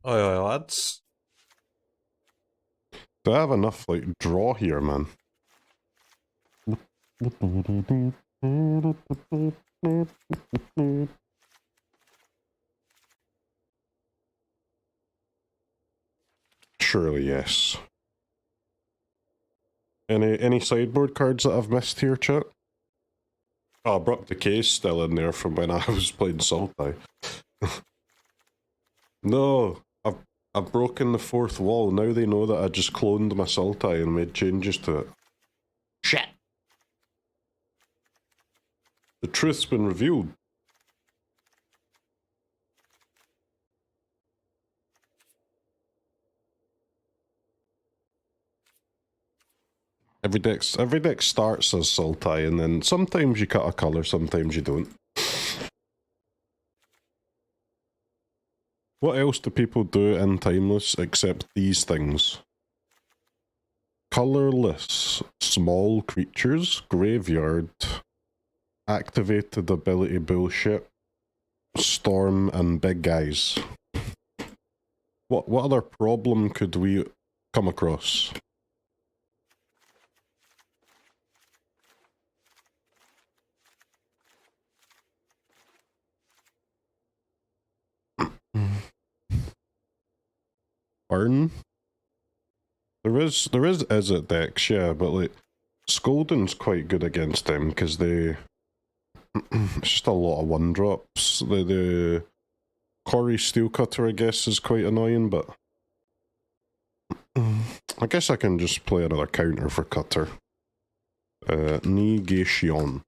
Aye, aye, lads. Do I have enough, like, draw here, man? Surely, yes. Any sideboard cards that I've missed here, chat? Oh, Brock Decay's still in there from when I was playing Sultai. No, I've broken the fourth wall. Now they know that I just cloned my Sultai and made changes to it. Shit! The truth's been revealed. Every deck starts as Sultai, and then sometimes you cut a colour, sometimes you don't. What else do people do in Timeless except these things? Colourless, small creatures, graveyard, activated ability bullshit, storm, and big guys. What other problem could we come across? Burn? There is Izzet decks, yeah, but like Scolding's quite good against them because they it's just a lot of 1-drops. The Corey Steel Cutter, I guess, is quite annoying, but I guess I can just play another counter for Cutter. Negation.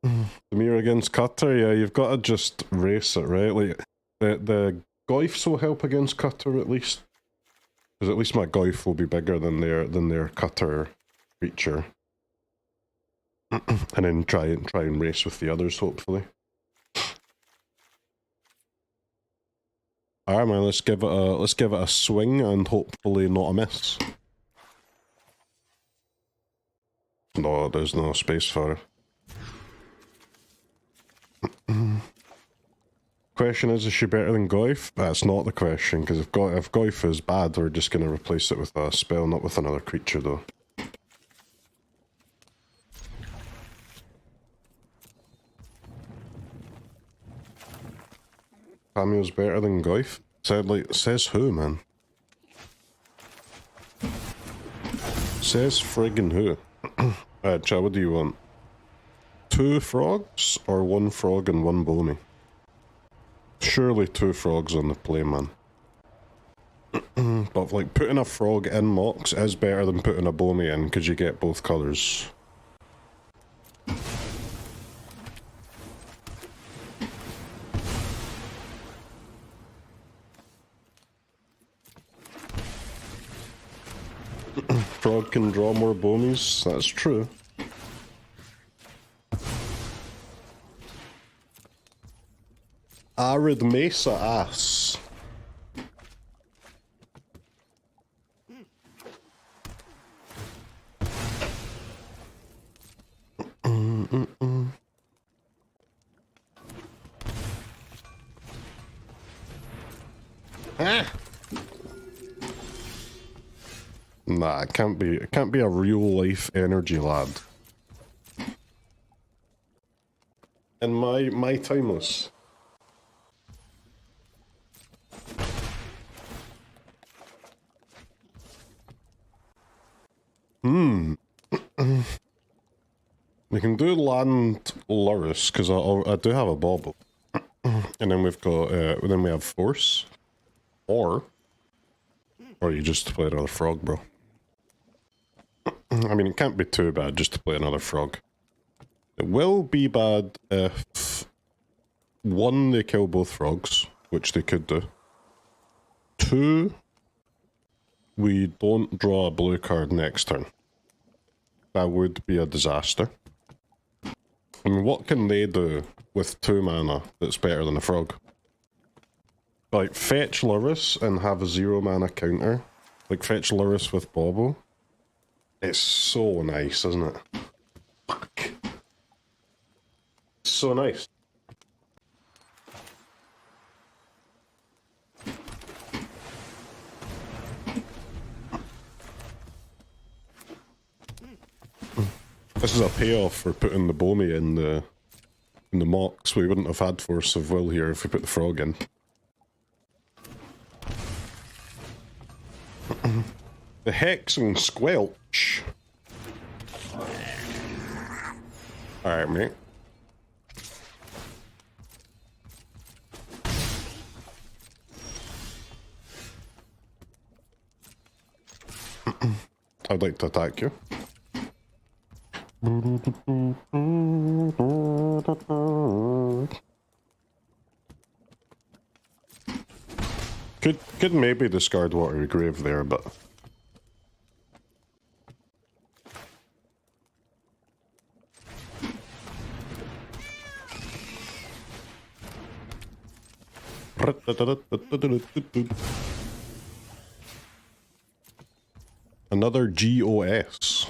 The mirror against Cutter, yeah, you've got to just race it, right? Like, the Goyfs will help against Cutter at least. Because at least my Goyf will be bigger than their Cutter creature. And then try and race with the others, hopefully. Alright man, let's give it a swing and hopefully not a miss. No, there's no space for it. Question is she better than Goyf? That's not the question, because if Goyf is bad, we're just going to replace it with a spell, not with another creature, though. Cameo's better than Goyf? Says who, man? Says friggin' who? Alright, chat, what do you want? 2 frogs, or 1 frog and 1 bony? Surely 2 frogs on the play, man. But like, putting a frog in Mox is better than putting a bony in, because you get both colours. Frog can draw more bonies, that's true. Arid Mesa ass. Ah. Nah, it can't be a real life energy lad. In my Timeless. We can do land Lurrus, because I do have a Bauble. And then we've got, then we have Force. Or you just play another frog, bro. I mean, it can't be too bad just to play another frog. It will be bad if 1, they kill both frogs, which they could do. 2, we don't draw a blue card next turn. That would be a disaster. I mean, what can they do with 2 mana that's better than a frog? Like, fetch Lurrus and have a 0 mana counter. Like, fetch Lurrus with Bauble. It's so nice, isn't it? Fuck. so nice. This is a payoff for putting the Bomy in the Mox. We wouldn't have had Force of Will here if we put the frog in. The Hex and Squelch. Alright, mate. I'd like to attack you. Could maybe discard Watery Grave there, but another GOS.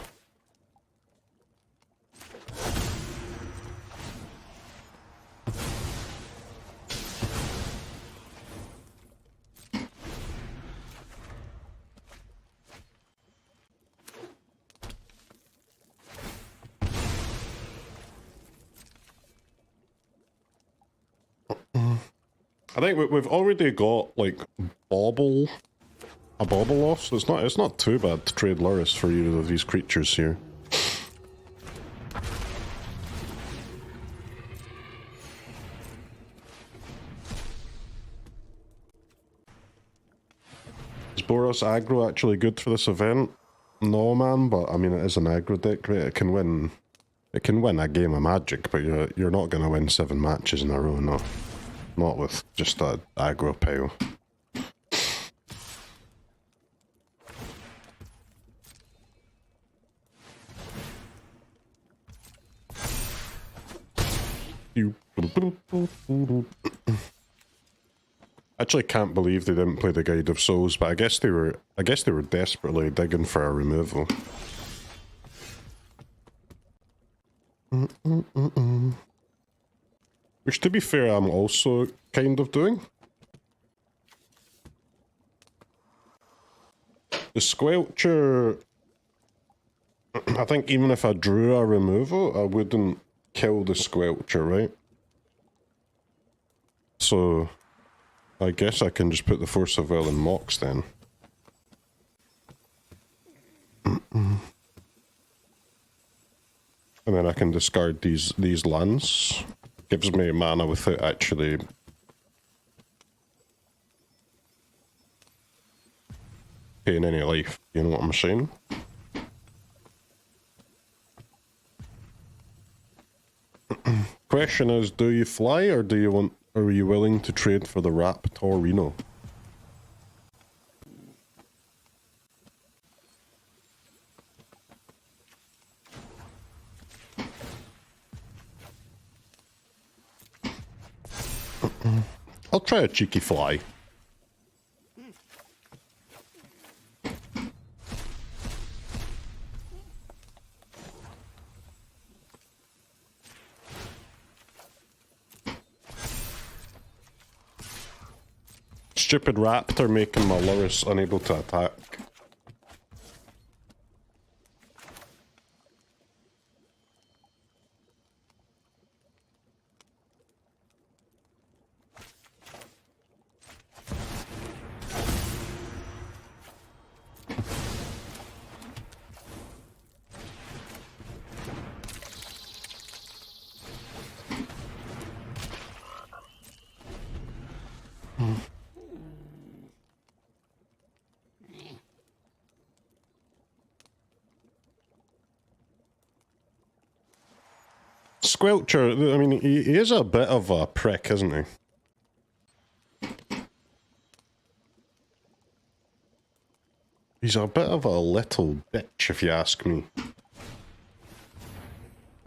I think we've already got like Bauble, a Bauble off, so it's not too bad to trade Lurrus for either of these creatures here. Is Boros aggro actually good for this event? No, man, but I mean it is an aggro deck, right? It can win a game of Magic, but you're not gonna win 7 matches in a row, no. Not with just that aggro pile. Actually can't believe they didn't play the Guide of Souls, but I guess they were desperately digging for a removal. Which, to be fair, I'm also kind of doing. The Squelcher, I think even if I drew a removal, I wouldn't kill the Squelcher, right? So, I guess I can just put the Force of Will in Mox then. And then I can discard these lands. Gives me mana without actually paying any life, you know what I'm saying? Question is, do you fly or are you willing to trade for the Raptorino? I'll try a cheeky fly. Stupid raptor making my Lurrus unable to attack. Squelcher, I mean, he is a bit of a prick, isn't he? He's a bit of a little bitch, if you ask me.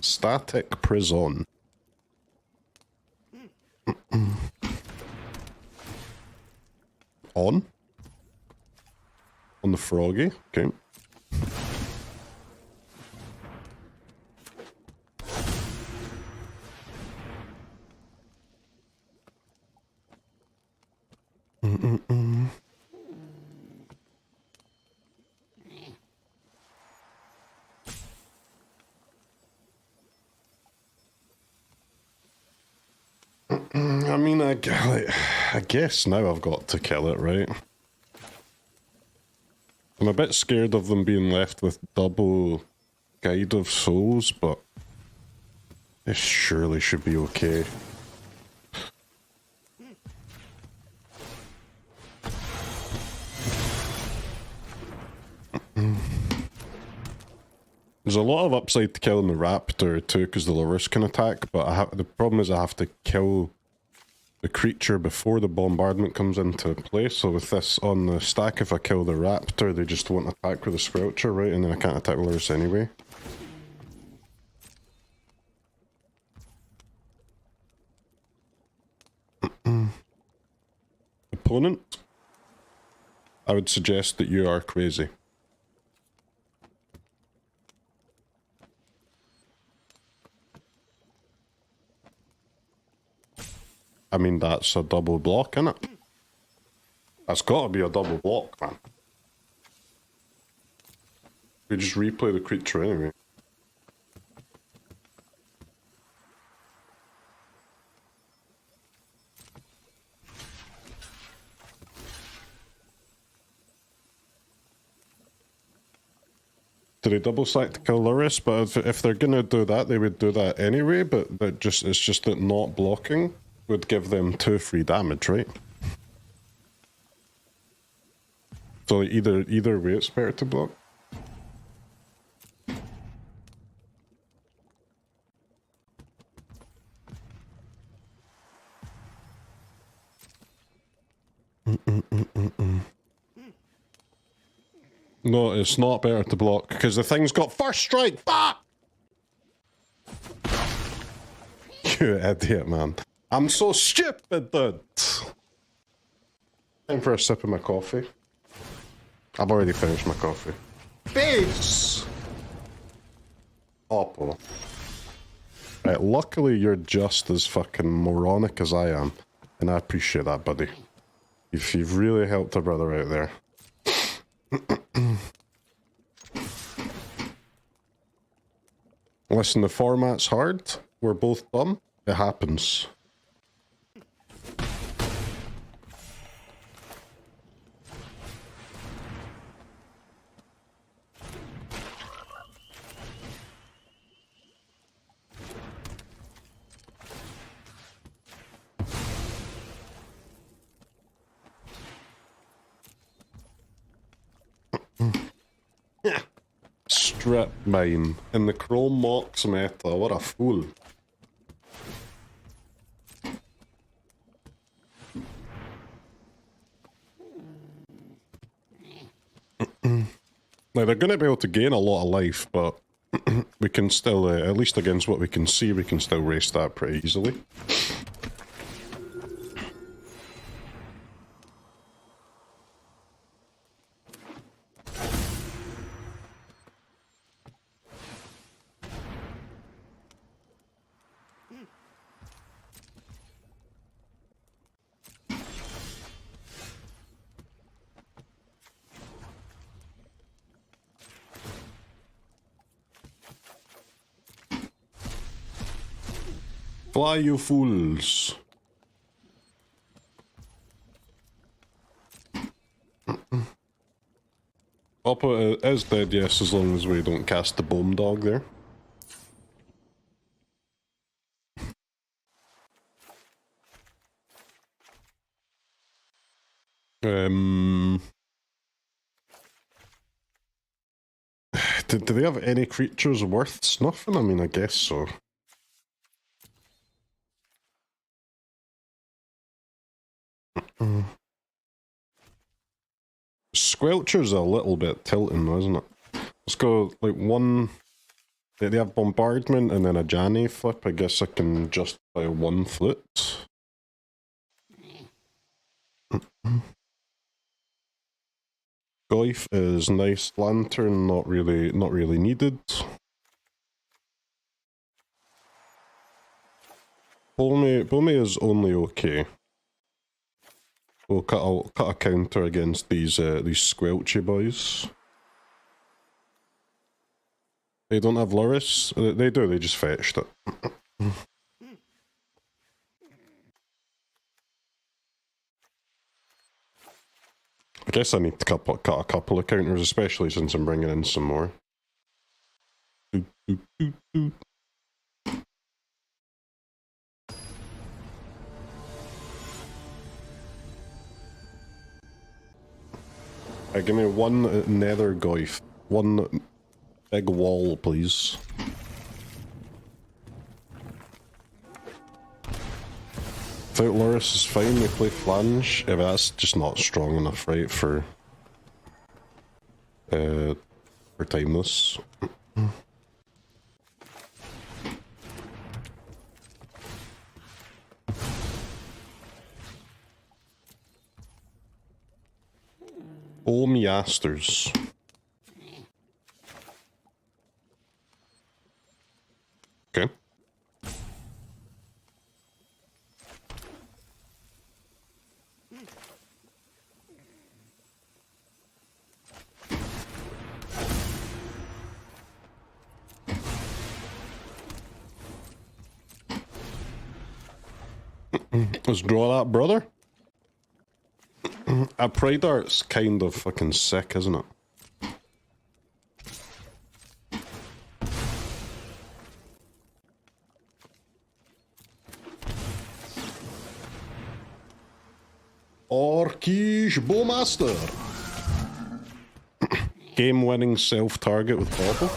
Static Prison. On the froggy, okay. I mean, I guess now I've got to kill it, right? I'm a bit scared of them being left with double Guide of Souls, but it surely should be okay. There's a lot of upside to killing the raptor too, because the Lurrus can attack, but the problem is I have to kill the creature before the bombardment comes into play. So with this on the stack, if I kill the raptor, they just won't attack with the Squelcher, right? And then I can't attack the Lurrus anyway. Opponent, I would suggest that you are crazy. I mean, that's a double block, innit? That's gotta be a double block, man. We just replay the creature anyway. Do they double stack to kill Lurrus? But if they're gonna do that, they would do that anyway, but it's just that not blocking would give them 2 free damage, right? So either way it's better to block. No, it's not better to block, because the thing's got first strike! Fuck! You idiot, man. I'm so stupid, dude! Time for a sip of my coffee. I've already finished my coffee. Base! Oppo. Right, luckily you're just as fucking moronic as I am. And I appreciate that, buddy. You've really helped a brother out there. Listen, the format's hard. We're both dumb. It happens. Strip mine in the Chrome Mox meta. What a fool. Now, they're going to be able to gain a lot of life, but we can still, at least against what we can see, we can still race that pretty easily. Fly, you fools. Oppo is dead, yes, as long as we don't cast the Bomb Dog there. Do they have any creatures worth snuffing? I mean, I guess so. Squelcher's a little bit tilting, isn't it? Let's go, like, one... They have Bombardment and then a Janny flip. I guess I can justify one flute. Goyf is nice. Lantern, not really needed. Bowme is only okay. We'll cut a counter against these squelchy boys. They don't have Lurrus? They do, they just fetched it. guess I need to cut a couple of counters, especially since I'm bringing in some more. Doot, doot, doot, doot. Give me one Nethergoyf. One big wall, please. Without Lurrus is fine, we play flange. Yeah, but that's just not strong enough, right, for timeless. Bowmasters. Okay. Let's draw that, brother. A Pride Art's kind of fucking sick, isn't it? Orcish Bowmaster. Game-winning self-target with Bauble.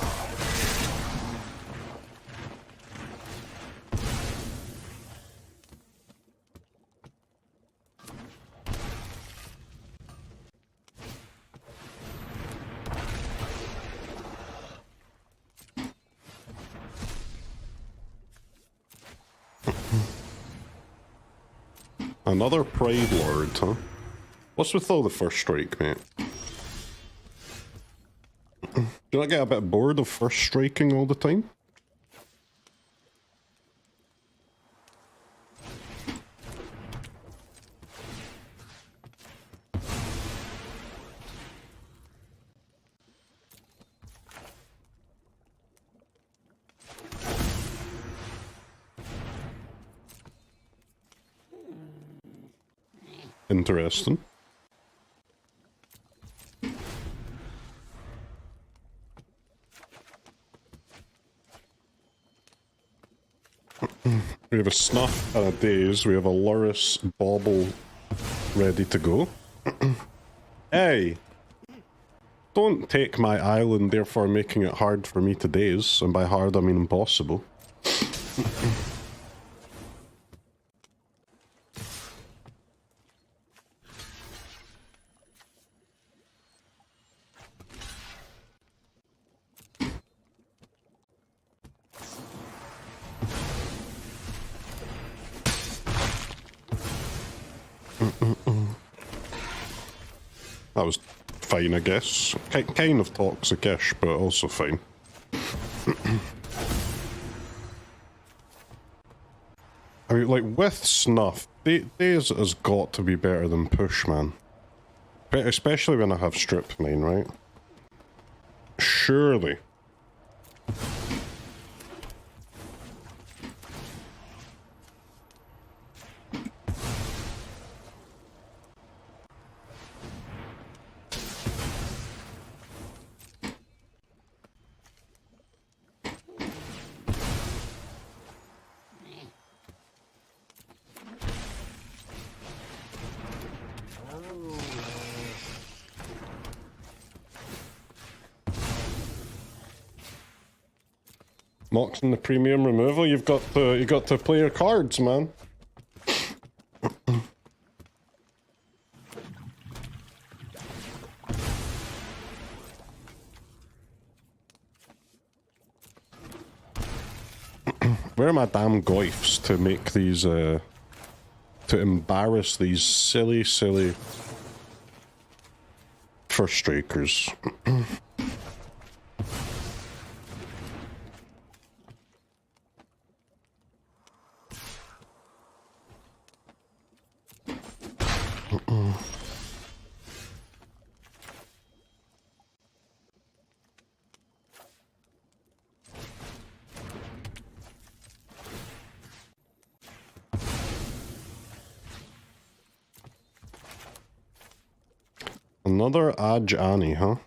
Another Pride Lord, huh? What's with all the first strike, mate? Do I get a bit bored of first striking all the time? Interesting. We have a Snuff and a Daze. We have a Lurrus Bauble ready to go. Hey! Don't take my island, therefore making it hard for me to Daze. And by hard, I mean impossible. That was fine, I guess. Kind of toxic-ish, but also fine. I mean, like, with Snuff, Daze has got to be better than Push, man. But especially when I have Strip Mine, right? Surely. Mox in the premium removal, you got to play your cards, man. Where are my damn goyfs to make these to embarrass these silly first strikers? Another Ajani, huh?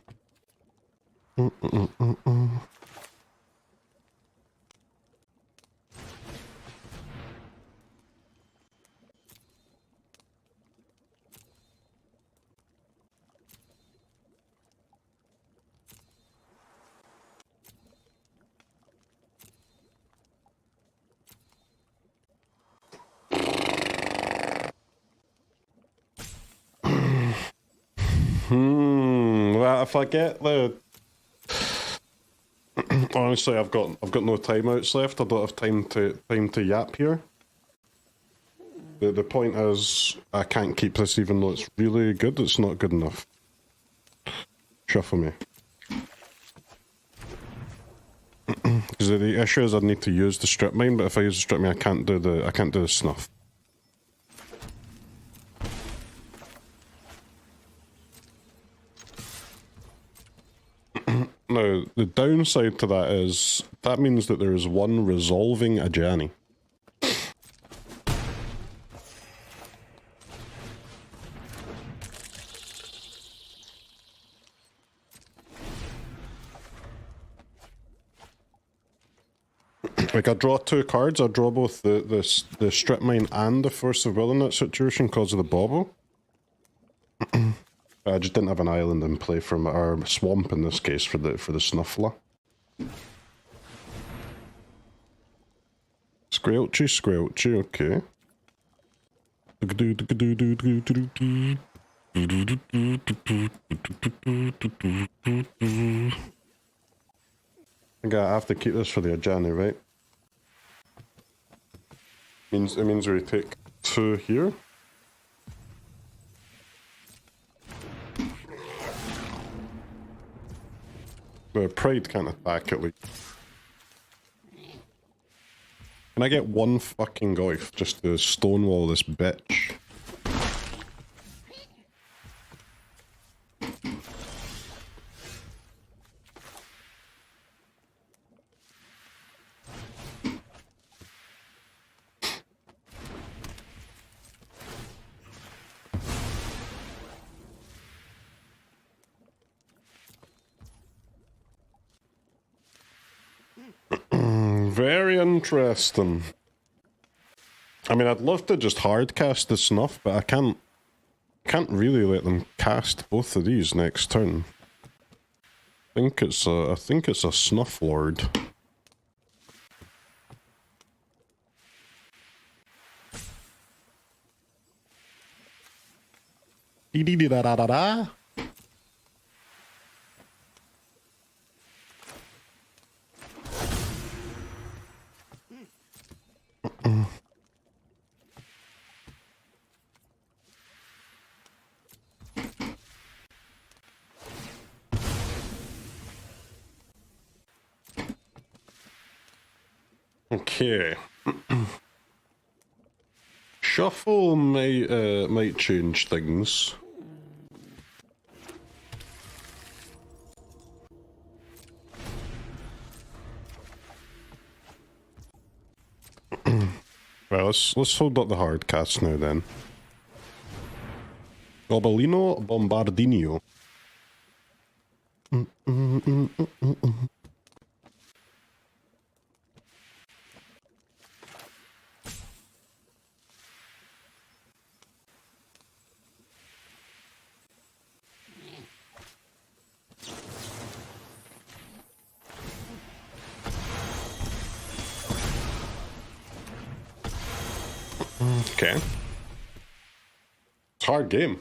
Well, if I get the... Honestly, I've got no timeouts left. I don't have time to yap here. The point is, I can't keep this even though it's really good. It's not good enough. Shuffle me. Because the issue is I need to use the strip mine, but if I use the strip mine, I can't do the snuff. Now, the downside to that is, that means that there is one resolving Ajani. Like, I draw 2 cards, I draw both the strip mine and the Force of Will in that situation because of the Bauble. I just didn't have an island in play for my, or swamp in this case, for the Snuffler. Squelchy, squelchy, okay. I think I have to keep this for the Ajani, right? It means we take 2 here. But Pride can't attack at least. Can I get 1 fucking Goyf just to stonewall this bitch? Very interesting. I mean, I'd love to just hard cast the Snuff, but I can't really let them cast both of these next turn. I think it's a Snuff Lord. Dee dee dee da da da da. Okay. Shuffle might change things. Well, let's hold up the hard cast now then. Goblino Bombardino. Okay. It's a hard game.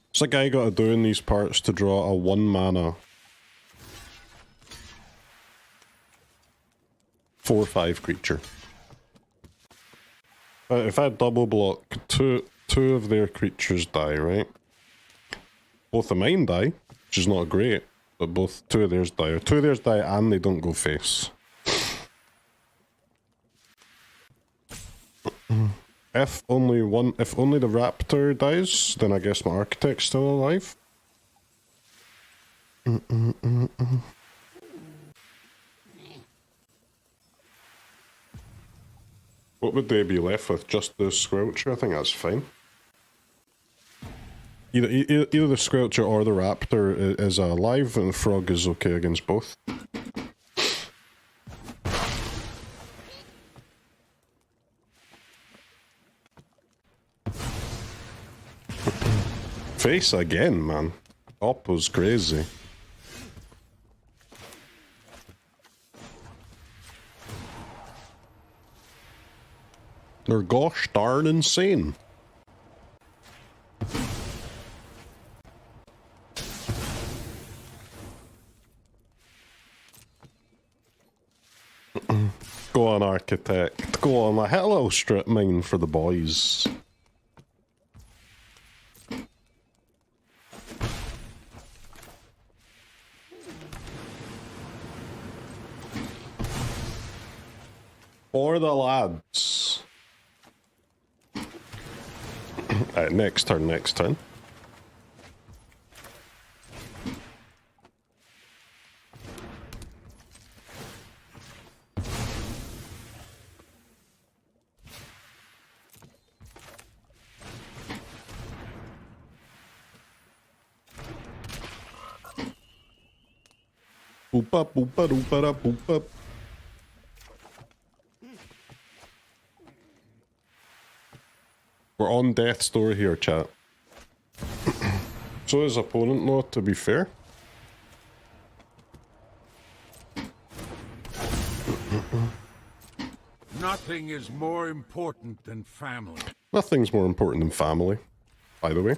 What's the guy got to do in these parts to draw a 1 mana 4/5 creature? If I double block, two of their creatures die, right? Both of mine die, which is not great, but 2 of theirs die. Or 2 of theirs die and they don't go face. If only the raptor dies, then I guess my architect's still alive. What would they be left with? Just the Squelcher? I think that's fine. Either the Squelcher or the Raptor is alive, and the Frog is okay against both. Face again, man. Oppo's crazy. They're gosh darn insane. Go on, Architect. Go on, hit a little strip mine for the boys. For the lads. Alright, next turn, next turn. Boop up, boop up, boop up, boop up. We're on death's door here, chat. So his opponent, though, to be fair. Nothing is more important than family. Nothing's more important than family, by the way.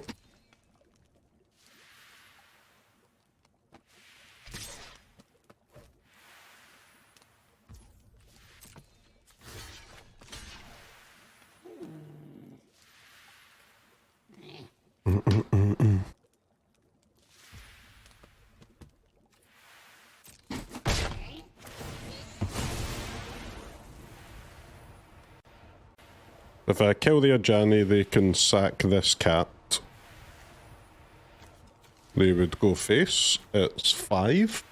If I kill the Ajani, they can sack this cat. They would go face. It's 5.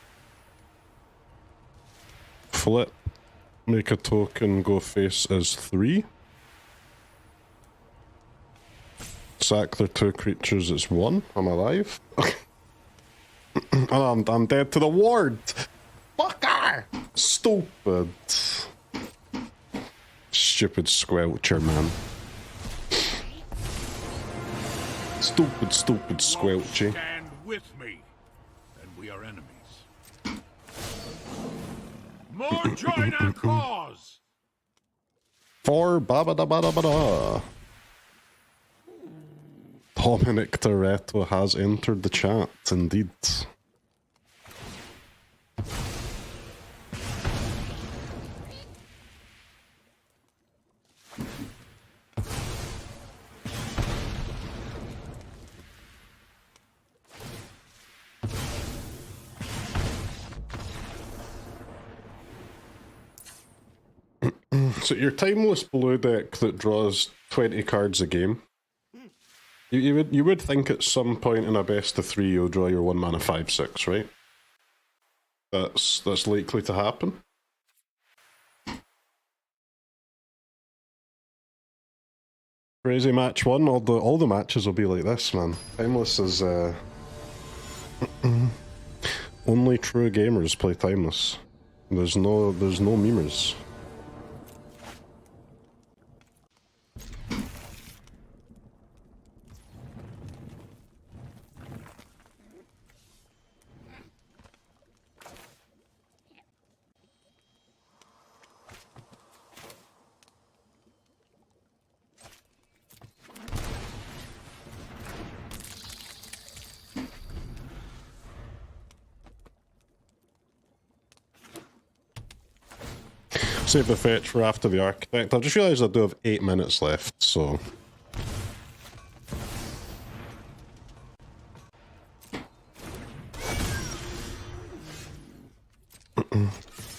Flip. Make a token, go face is 3. Sack their 2 creatures, it's 1. I'm alive. And I'm dead to the ward! Fucker! Stupid. Stupid Squelcher, man. Stupid, stupid Squelchy. Stand with me, and we are enemies. More join our cause! For ba-ba-da-ba-da-ba-da. Dominic Toretto has entered the chat, indeed. So your timeless blue deck that draws 20 cards a game, you would think at some point in a best of 3 you'll draw your 1 mana 5/6, right? That's likely to happen. Crazy match 1. All the matches will be like this, man. Timeless is only true gamers play Timeless. There's no memers. Save the fetch for after the Architect. I just realised I do have 8 minutes left, so...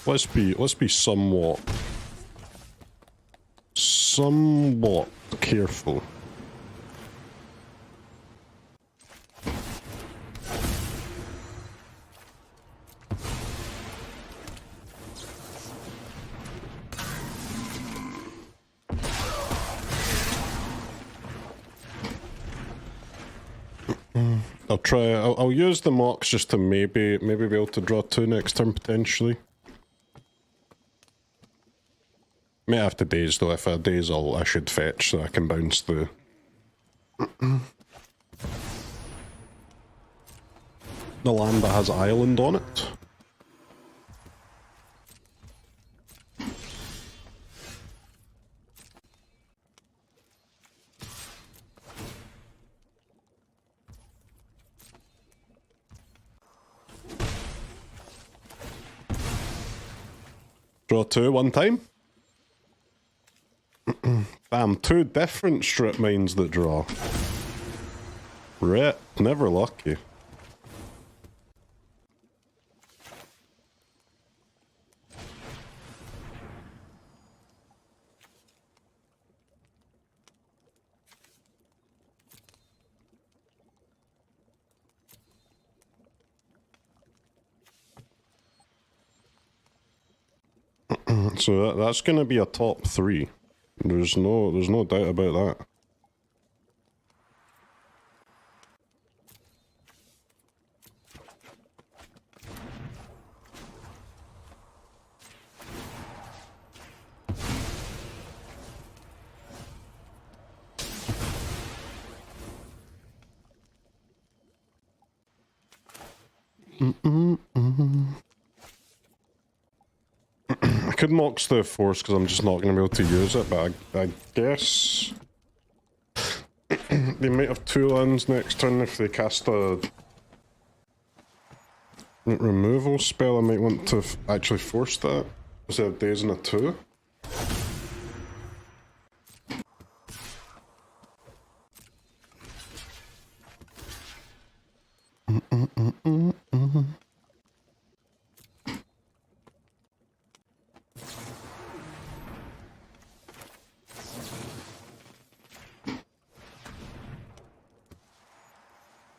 let's be somewhat careful. I'll try. I'll use the Mox just to maybe be able to draw 2 next turn potentially. May have to Daze though. If I Daze, I should fetch so I can bounce the. The land that has island on it. Draw 2 one time. Damn, 2 different strip mines that draw. Rip, never lucky. So that's going to be a top 3. There's no doubt about that. I could Mox the Force because I'm just not going to be able to use it, but I guess they might have 2 lands next turn if they cast a removal spell. I might want to actually force that instead of Daze in a 2.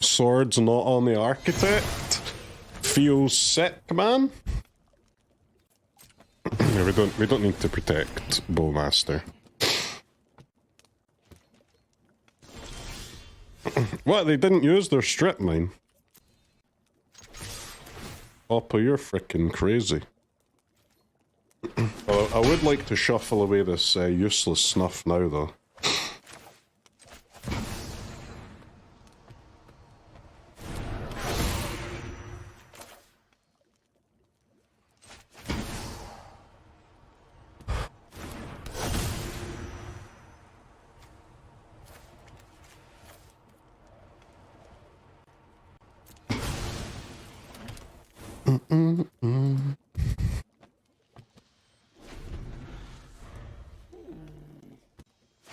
Swords not on the Architect. Feels sick, man. Yeah, we don't need to protect Bowmaster. What? They didn't use their strip mine. Oppo, you're freaking crazy. I would like to shuffle away this useless snuff now, though.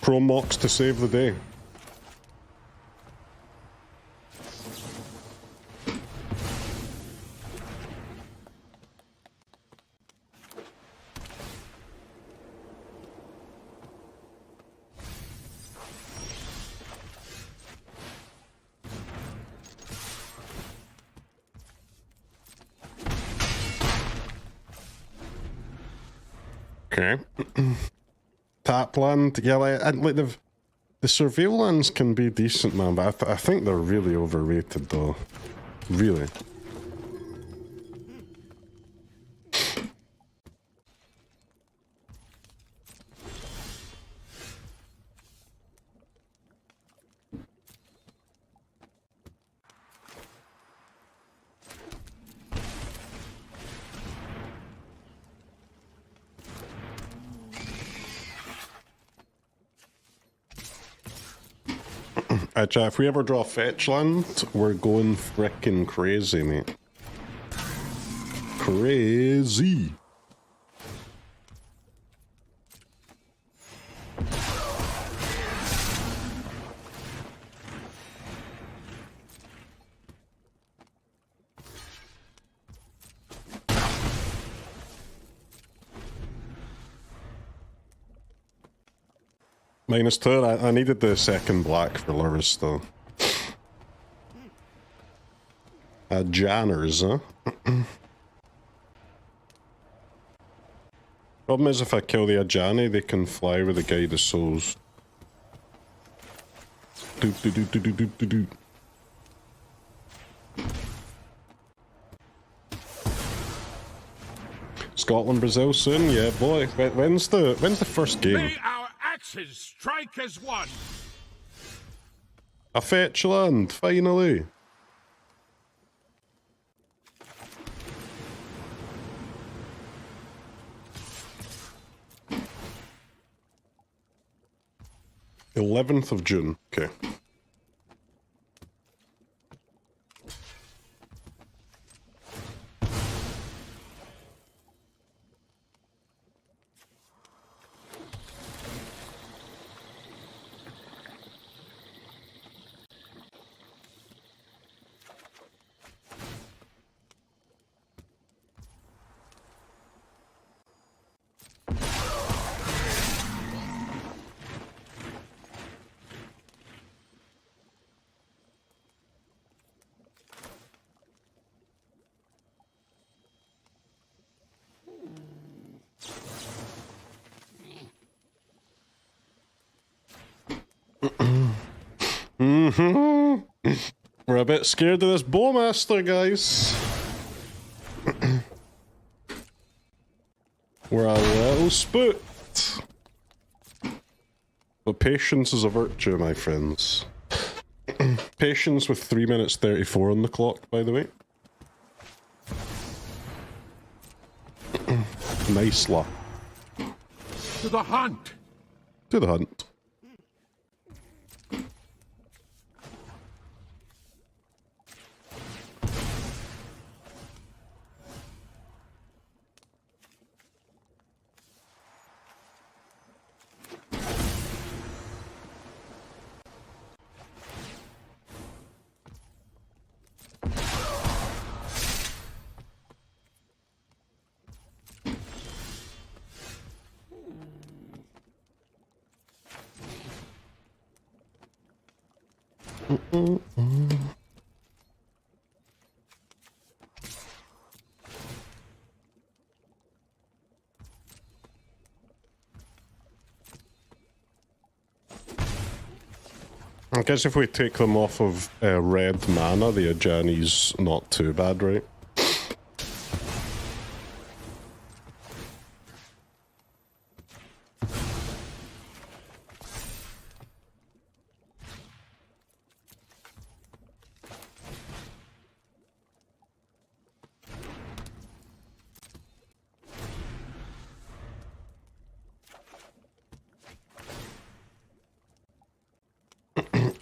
Chrome Mox to save the day. Okay. Tap land, yeah, like the surveil lands can be decent, man, but I think they're really overrated, though. Really. Chat, if we ever draw fetch land, we're going frickin' crazy, mate. Crazy. -2, I needed the second black for Lurrus, though. Janners, huh? Problem is, if I kill the Ajani, they can fly with the Guide of Souls. Scotland, Brazil soon. Yeah, boy. When's the first game? May our axes strike as one. A fetch land, finally. The 11th of June. Okay. We're a bit scared of this Bowmaster, guys. We're a little spooked. But patience is a virtue, my friends. Patience with 3 minutes 34 on the clock, by the way. Nice luck. To the hunt! To the hunt. I guess if we take them off of red mana, the Ajani's not too bad, right?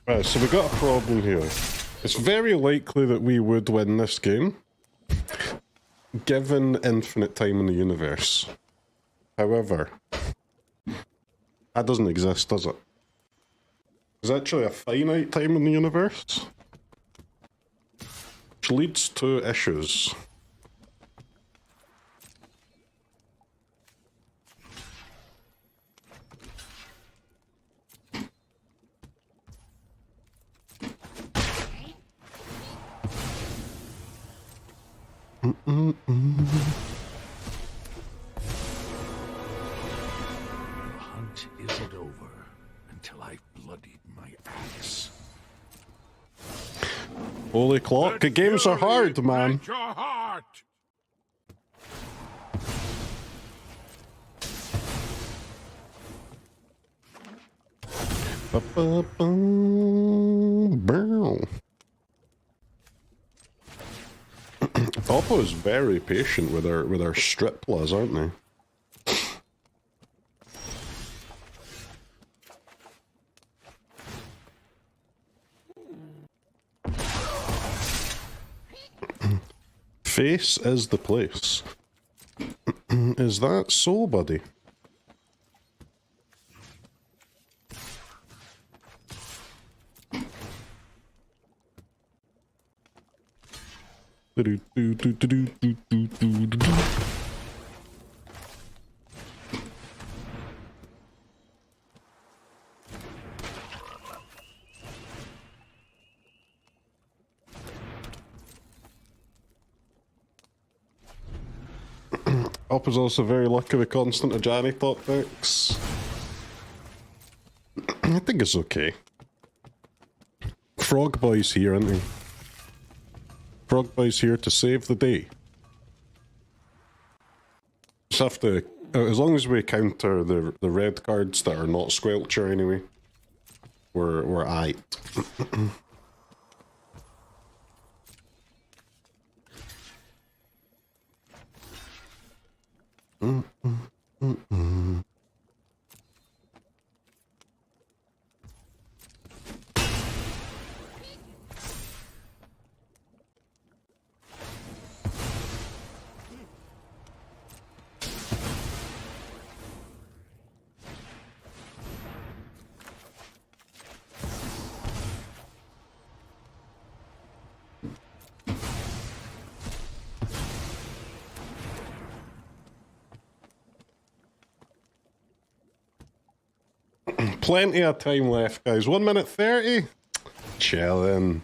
Right, so we got a problem here. It's very likely that we would win this game, given infinite time in the universe. However, that doesn't exist, does it? There's actually a finite time in the universe, which leads to issues. The hunt isn't over until I've bloodied my axe. Holy clock, the games are hard, man. Your heart. Oppo is very patient with our striplas, aren't they? Face is the place. Is that so, buddy? Up is also very lucky with constant Ajani top decks. I think it's okay. Frog Boy's here, isn't he? Frog Boy's here to save the day. just have to, as long as we counter the red cards that are not Squelcher anyway, we're aight. Plenty of time left, guys. 1 minute 30. Chillin'.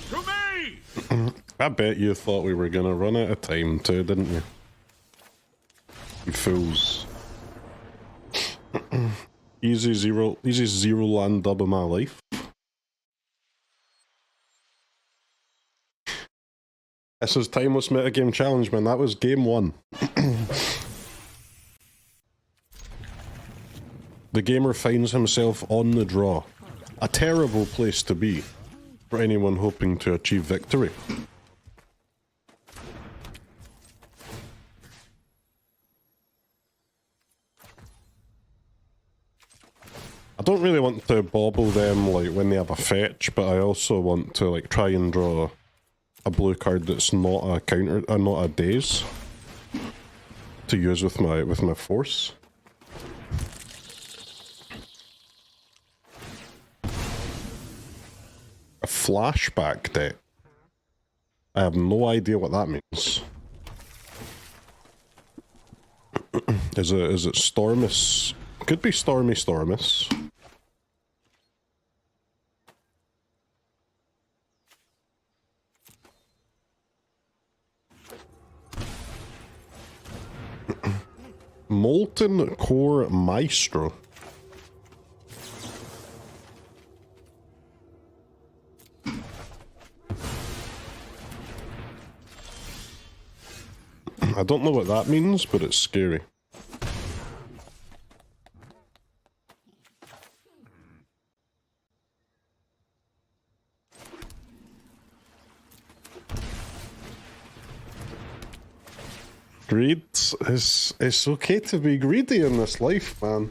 To me! I bet you thought we were gonna run out of time too, didn't you? You fools. easy zero land dub of my life. This is Timeless Metagame Challenge, man. That was game 1. The gamer finds himself on the draw. A terrible place to be for anyone hoping to achieve victory. I don't really want to bauble them like when they have a fetch, but I also want to like try and draw a blue card that's not a counter, not a Daze, to use with my force. A flashback deck. I have no idea what that means. Is it Stormus? Could be Stormy Stormus. Molten Core Maestro. I don't know what that means, but it's scary. Greed is, it's okay to be greedy in this life, man.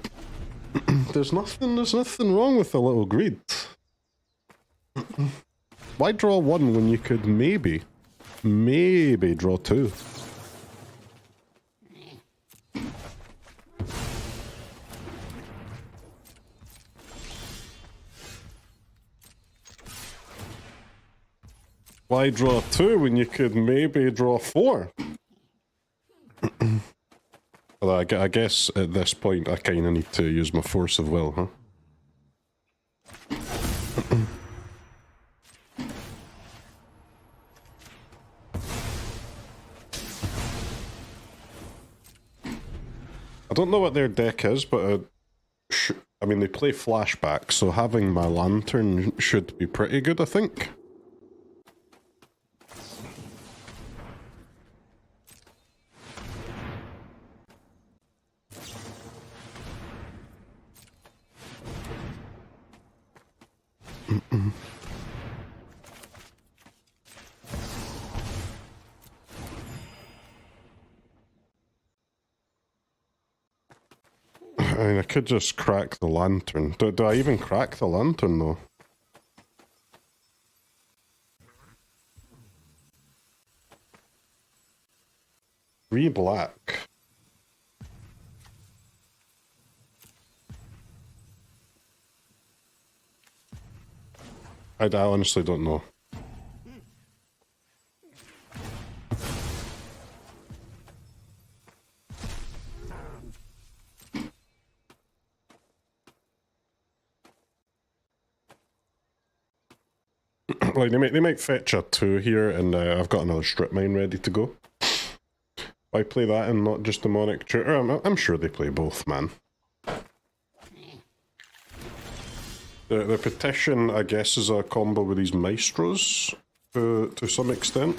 There's nothing wrong with a little greed. Why draw 1 when you could maybe draw 2? Why draw 2 when you could maybe draw 4? Well, I guess at this point I kind of need to use my force of will, huh? I don't know what their deck is, but I mean, they play flashback, so having my lantern should be pretty good, I think. I mean, I could just crack the lantern. Do I even crack the lantern, though? Three black. I honestly don't know. Like they might fetch a 2 here, and I've got another strip mine ready to go. Why play that and not just Demonic Tutor? I'm sure they play both, man. The Petition, I guess, is a combo with these Maestros to some extent.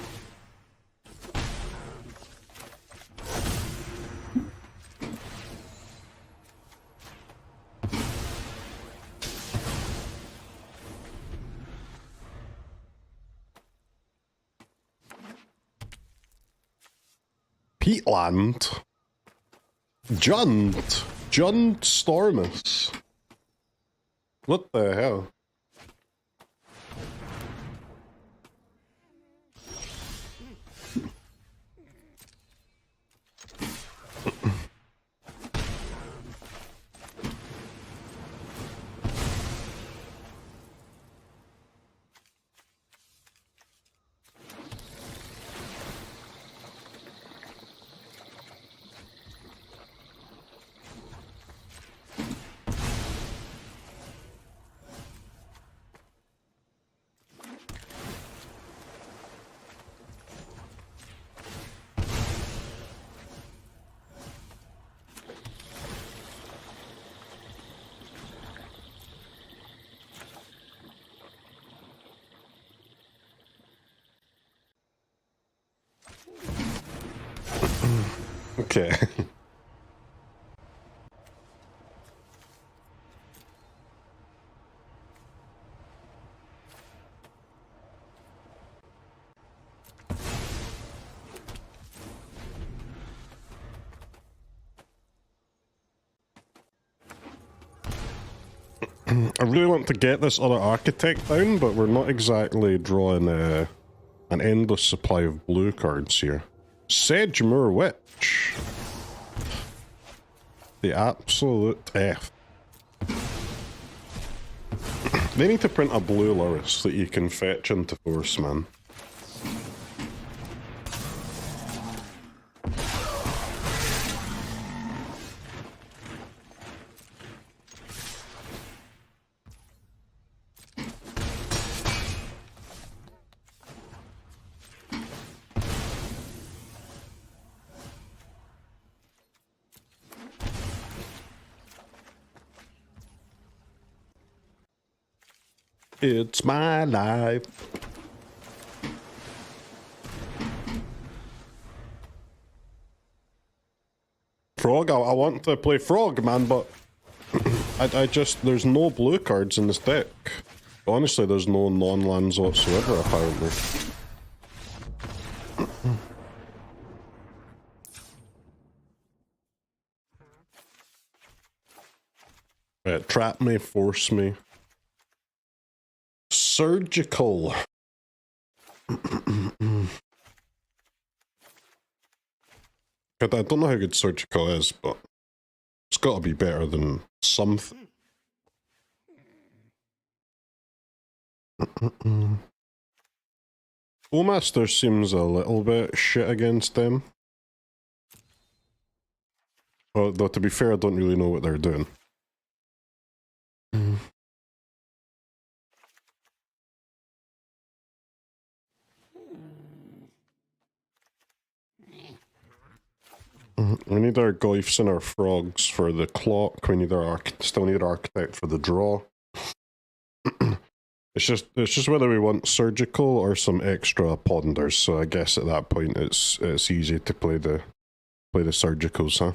Peatland. Jund Stormus. What the hell? Okay. I really want to get this other architect down, but we're not exactly drawing an endless supply of blue cards here. Sedgemoor Witch. The absolute F. They need to print a blue Lurrus that you can fetch into Force, man. It's my life. Frog, I want to play Frog, man, but I just, there's no blue cards in this deck. Honestly, there's no non-lands whatsoever, apparently. Trap me, force me. Surgical. I don't know how good surgical is, but it's got to be better than something. Bowmasters seems a little bit shit against them. Well, though to be fair, I don't really know what they're doing. We need our Goyfs and our frogs for the clock. We need our still need our architect for the draw. It's just whether we want surgical or some extra ponders. So I guess at that point it's easy to play the surgicals, huh?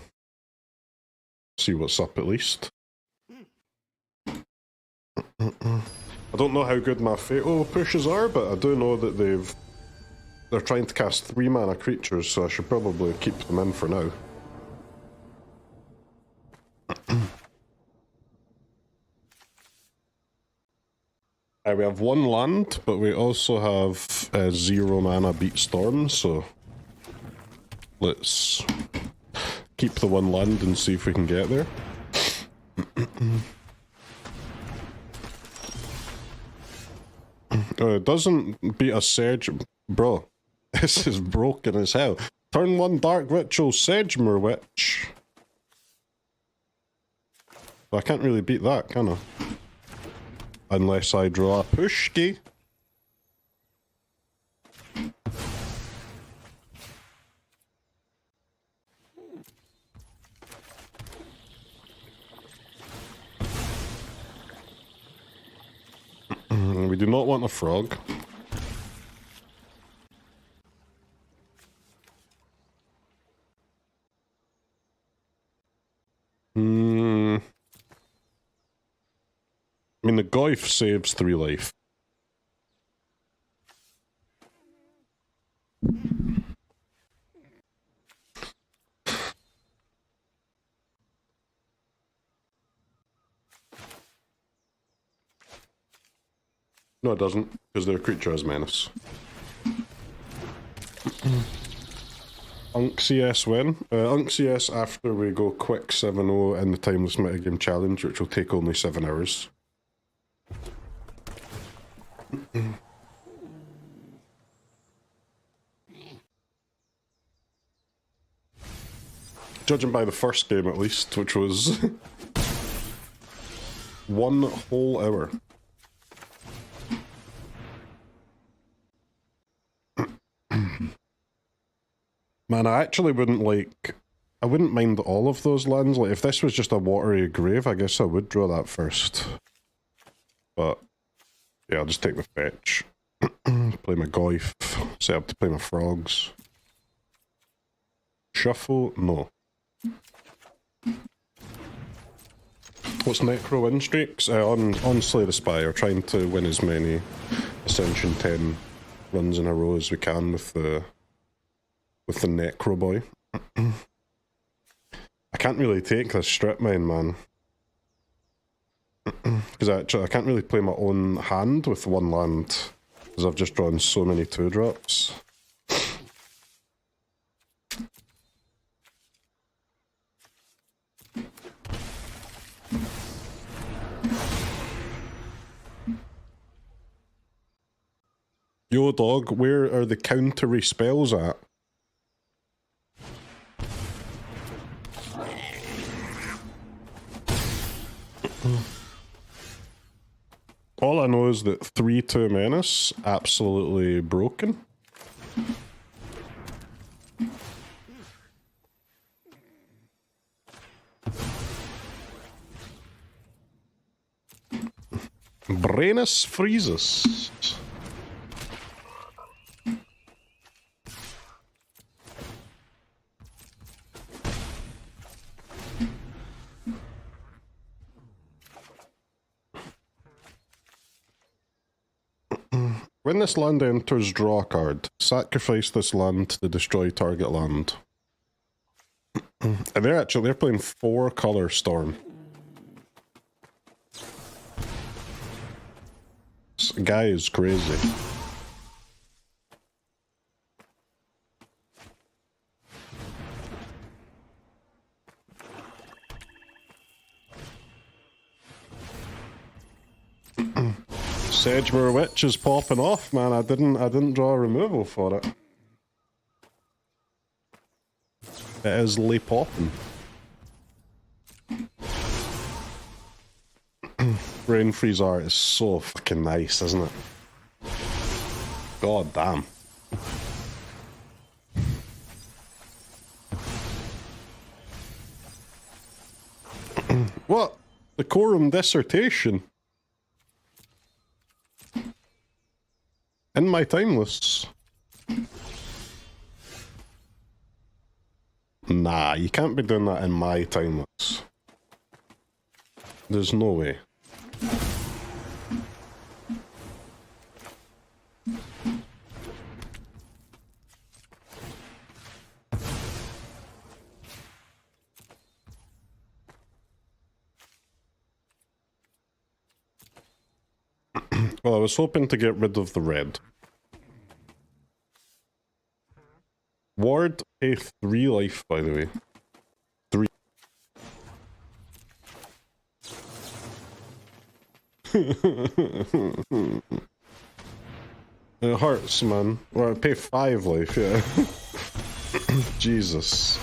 See what's up at least. I don't know how good my fatal pushes are, but I do know that they're trying to cast 3 mana creatures, so I should probably keep them in for now. We have 1 land, but we also have 0 mana beat storm, so let's keep the 1 land and see if we can get there. It doesn't beat a Sedge, bro. This is broken as hell. Turn 1 Dark Ritual Sedgemoor Witch. I can't really beat that, can I? Unless I draw a Pushki. We do not want a frog. I mean, the Goyf saves 3 life. No, it doesn't, because their creature has menace. Unk CS when? Unk CS after we go quick 7-0 in the Timeless Metagame Challenge, which will take only 7 hours. Judging by the first game at least, which was 1 whole hour. Man, I actually wouldn't I wouldn't mind all of those lands. Like, if this was just a Watery Grave, I guess I would draw that first. But, yeah, I'll just take the fetch. Play my Goyf. Set up to play my frogs. Shuffle? No. What's Necro win streaks? On Slay the Spire, trying to win as many Ascension 10 runs in a row as we can with the Necro boy. I can't really take this strip mine, man. Because I can't really play my own hand with one land, because I've just drawn so many 2-drops. Yo dog, where are the countery spells at? All I know is that 3-2 menace, absolutely broken. Brainus freezes. When this land enters, draw a card. Sacrifice this land to destroy target land. And they're playing 4-color Storm. This guy is crazy. Sedgemoor Witch is popping off, man. I didn't draw a removal for it. It is lay popping. Brain Freeze art is so fucking nice, isn't it? God damn. What? The Quorum Dissertation? In my Timeless? Nah, you can't be doing that in my Timeless. There's no way. Well, I was hoping to get rid of the red. Ward, pay 3 life, by the way. 3. It hurts, man. Well, I pay 5 life, yeah. Jesus.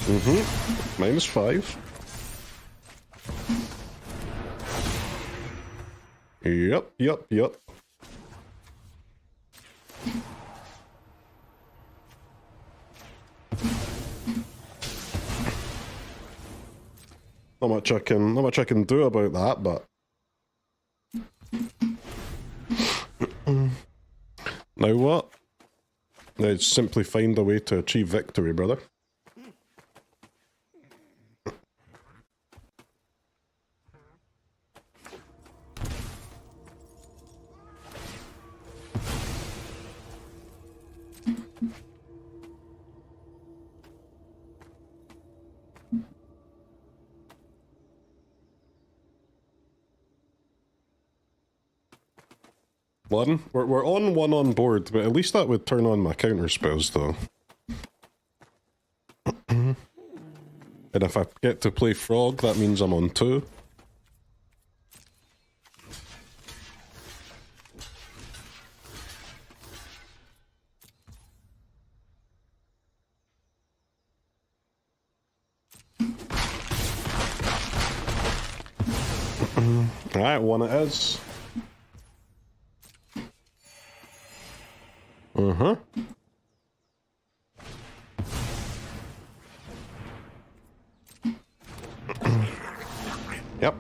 -5. Yup. Not much I can do about that, but now what? Now simply find a way to achieve victory, brother. One? We're on one on board, but at least that would turn on my counter spells, though. And if I get to play Frog, that means I'm on 2. Alright, one it is. Uh-huh. Yep.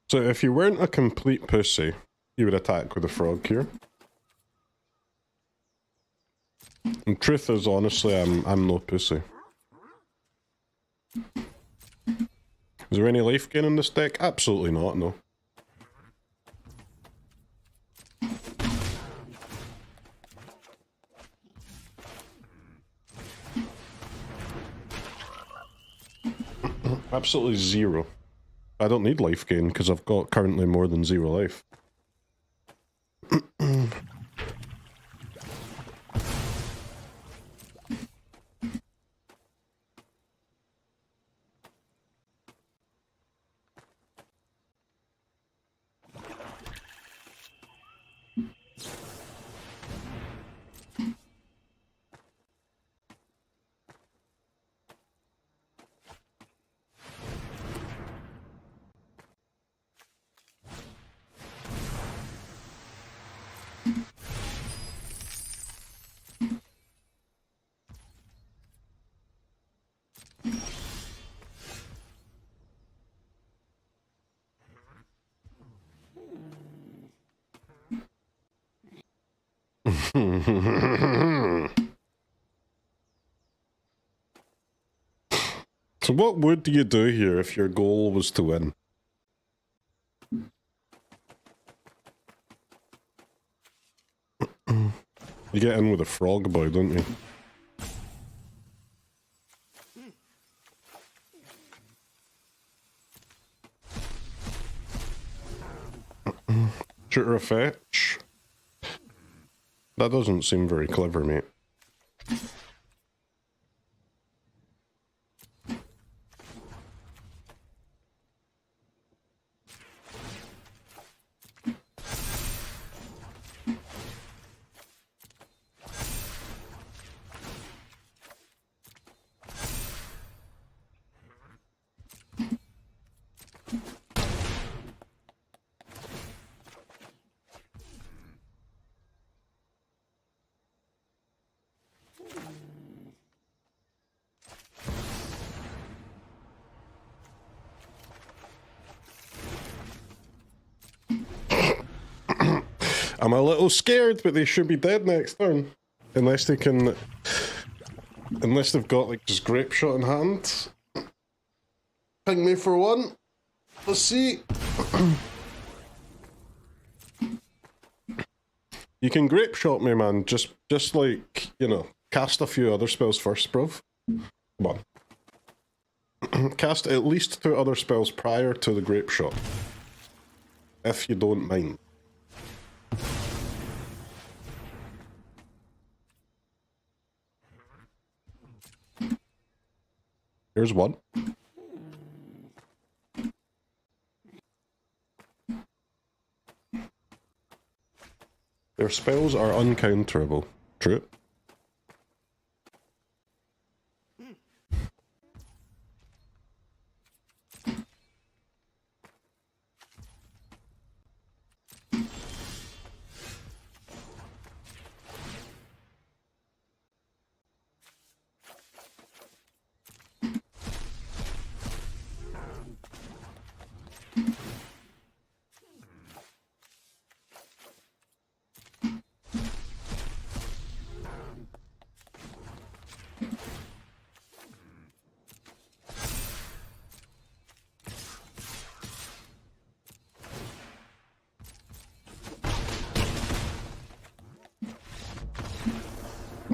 So if you weren't a complete pussy, you would attack with a frog here. And truth is, honestly, I'm no pussy. Is there any life gain in this deck? Absolutely not, no. Absolutely zero. I don't need life gain because I've got currently more than 0 life. So what would you do here if your goal was to win? You get in with a frog boy, don't you? Shooter a fetch? That doesn't seem very clever, mate. I'm a little scared, but they should be dead next turn. Unless they can... Unless they've got, like, just Grape Shot in hand. Ping me for one. Let's see. You can Grape Shot me, man. Just like, you know, cast a few other spells first, bruv. Come on. Cast at least 2 other spells prior to the Grape Shot. If you don't mind. Here's one. Their spells are uncounterable. True.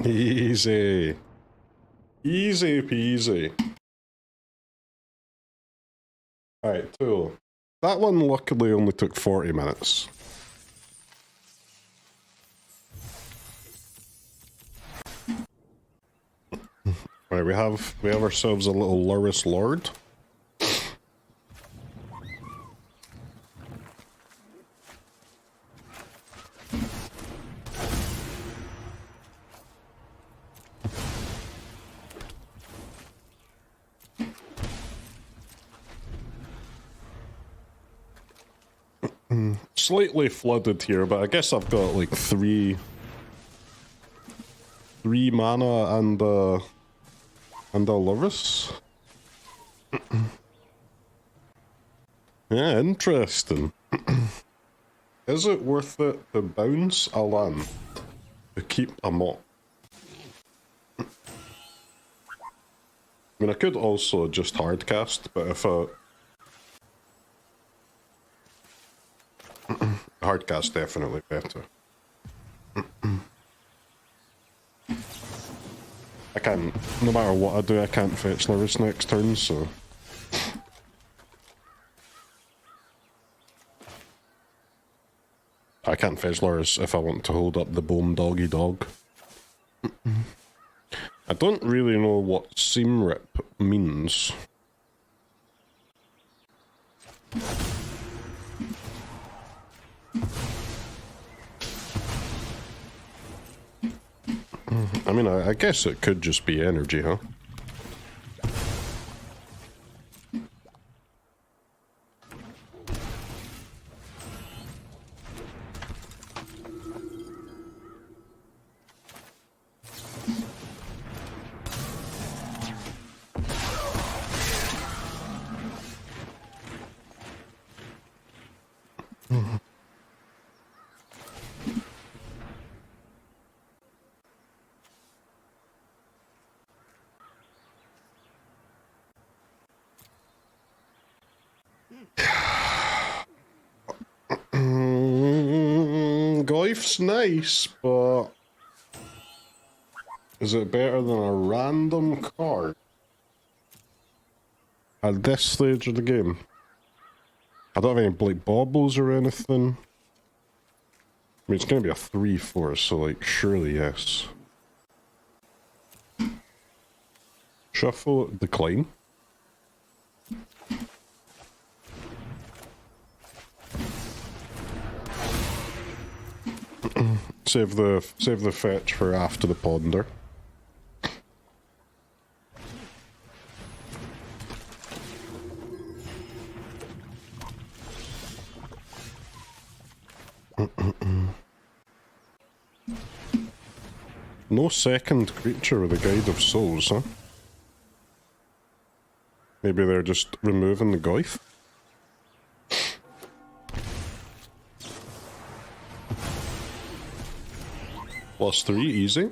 Easy. Easy peasy. Alright, cool. That one luckily only took 40 minutes. Right, we have ourselves a little Lurrus Lord. Slightly flooded here, but I guess I've got like three mana and a Lurrus. Yeah, interesting. Is it worth it to bounce a land to keep a Mox? I mean, I could also just hardcast, but if hardcast definitely better. I can't, no matter what I do, I can't fetch Lurrus next turn, so... I can't fetch Lurrus if I want to hold up the Bome Doggy Dog. I don't really know what Seam Rip means. I mean, I guess it could just be energy, huh? Goyf's nice, but is it better than a random card at this stage of the game? I don't have any like baubles or anything. I mean, it's gonna be a 3/4, so like surely yes. Shuffle, decline. Save the fetch for after the ponder. No second creature with a Guide of Souls, huh? Maybe they're just removing the Goyf? +3, easy.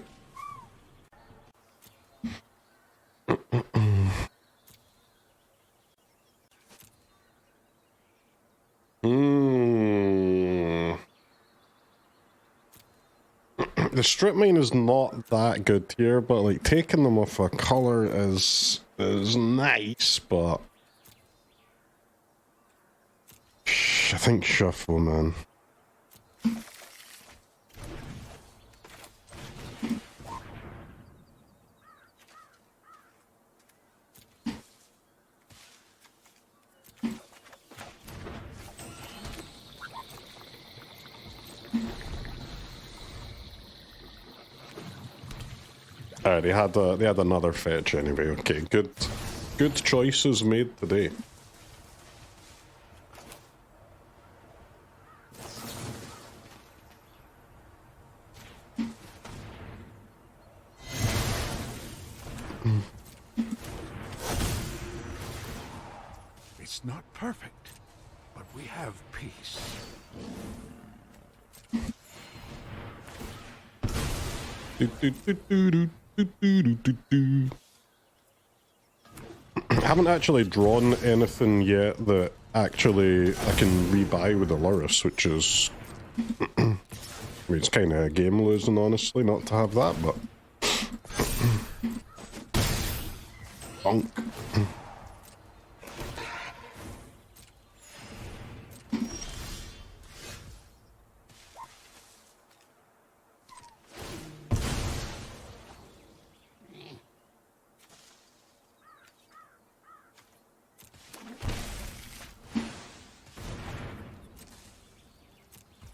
The strip mine is not that good here, but like taking them off a color is nice, but I think shuffle, man. Alright, they had another fetch anyway. Okay, good choices made today. It's not perfect, but we have peace. I haven't actually drawn anything yet that actually I can rebuy with the Lurrus, which is... I mean, it's kind of game losing, honestly, not to have that, but... Bonk.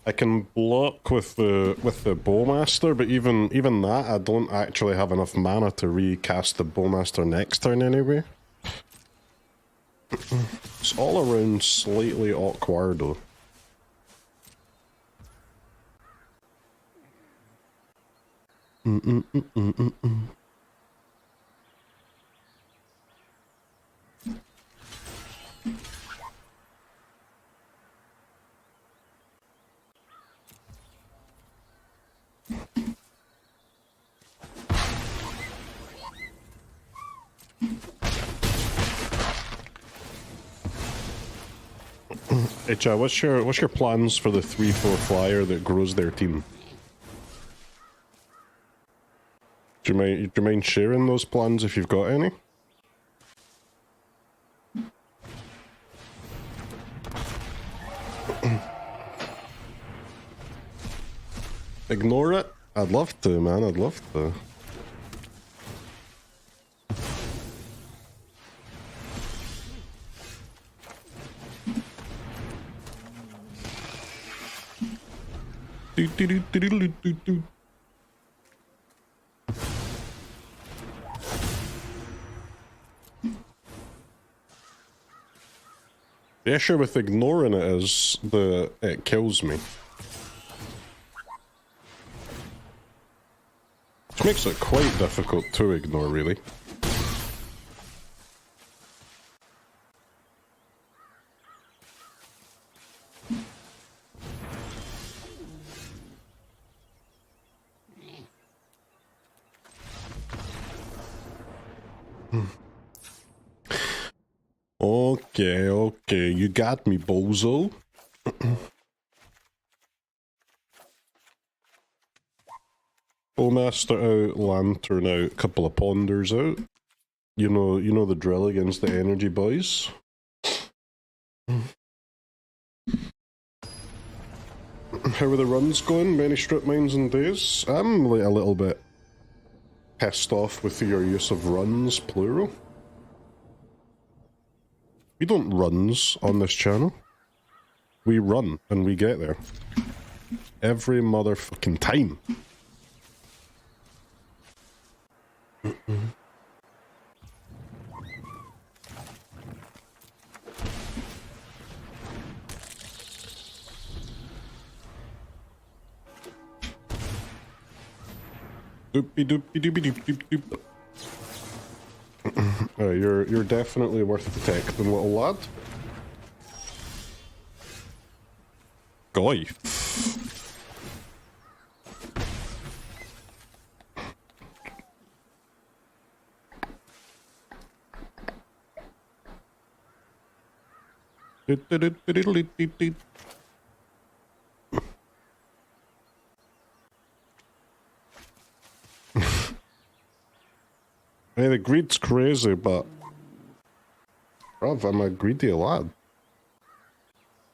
I can block with the Bowmaster, but even that, I don't actually have enough mana to recast the Bowmaster next turn anyway. It's all around slightly awkward though. Hey Chad, what's your plans for the 3/4 flyer that grows their team? Do you mind sharing those plans if you've got any? Ignore it? I'd love to, man. I'd love to. The issue with ignoring it is it kills me. Which makes it quite difficult to ignore, really. Okay, you got me, bozo. Bowmaster out, Lantern out, couple of Ponders out. You know the drill against the energy boys. How are the runs going? Many strip mines and Daze? I'm like a little bit pissed off with your use of runs, plural. We don't runs on this channel. We run and we get there. Every motherfucking time. Doopy doopy doopy doop doop doop. You're definitely worth protecting, little lad. Goyf. Hey, the greed's crazy, but bruv, I'm a greedy lad.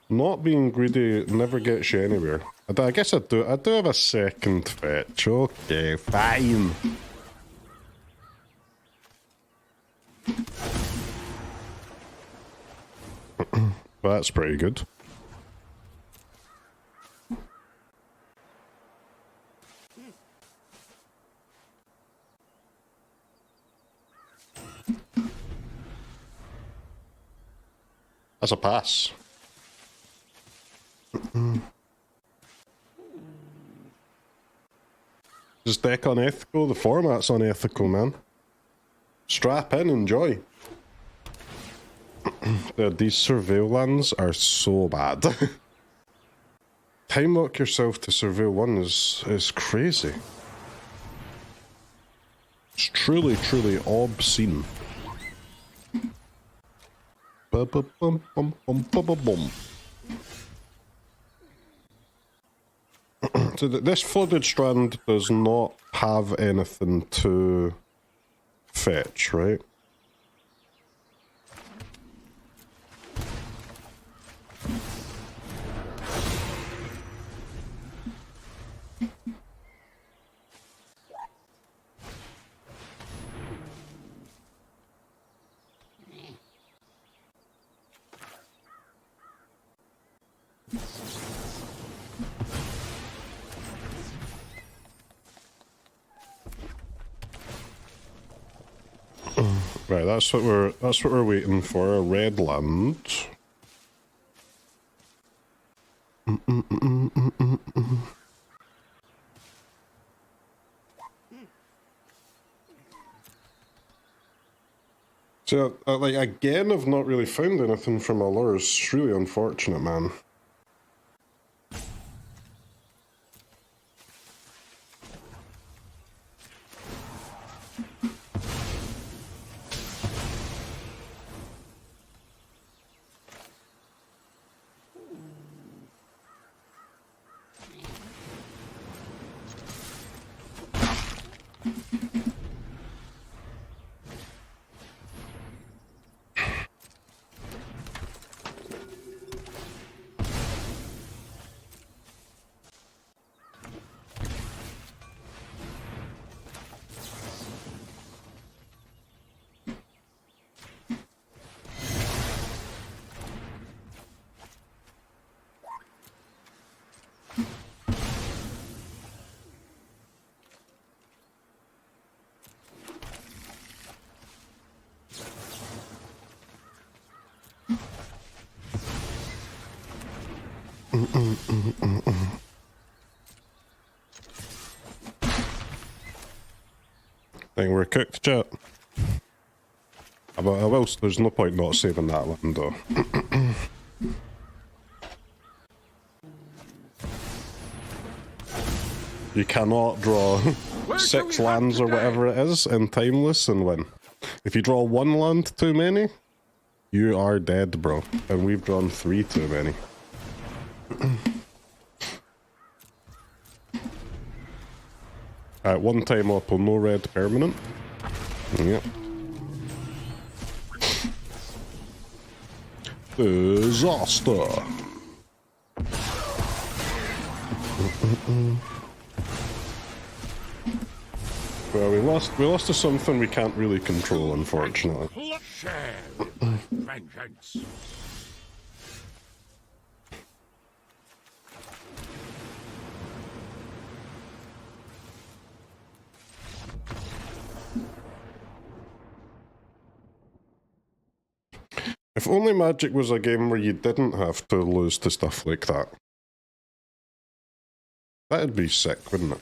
Not being greedy never gets you anywhere. I guess I do have a second fetch. Okay, fine. That's pretty good. That's a pass. Is this deck unethical? The format's unethical, man. Strap in, enjoy. These surveil lands are so bad. Time lock yourself to surveil 1 is crazy. It's truly obscene. So this Flooded Strand does not have anything to fetch, right? Right, that's what we're waiting for. A red land. So, like, again, I've not really found anything from Lurrus. It's really unfortunate, man. I think we're cooked, chat. There's no point not saving that land, though. You cannot draw 6 lands or whatever it is in Timeless and win. If you draw 1 land too many, you are dead, bro. And we've drawn 3 too many. At one time up, no red permanent. Yep. Disaster. Well, we lost to something we can't really control, unfortunately. Vengeance. If only Magic was a game where you didn't have to lose to stuff like that. That'd be sick, wouldn't it?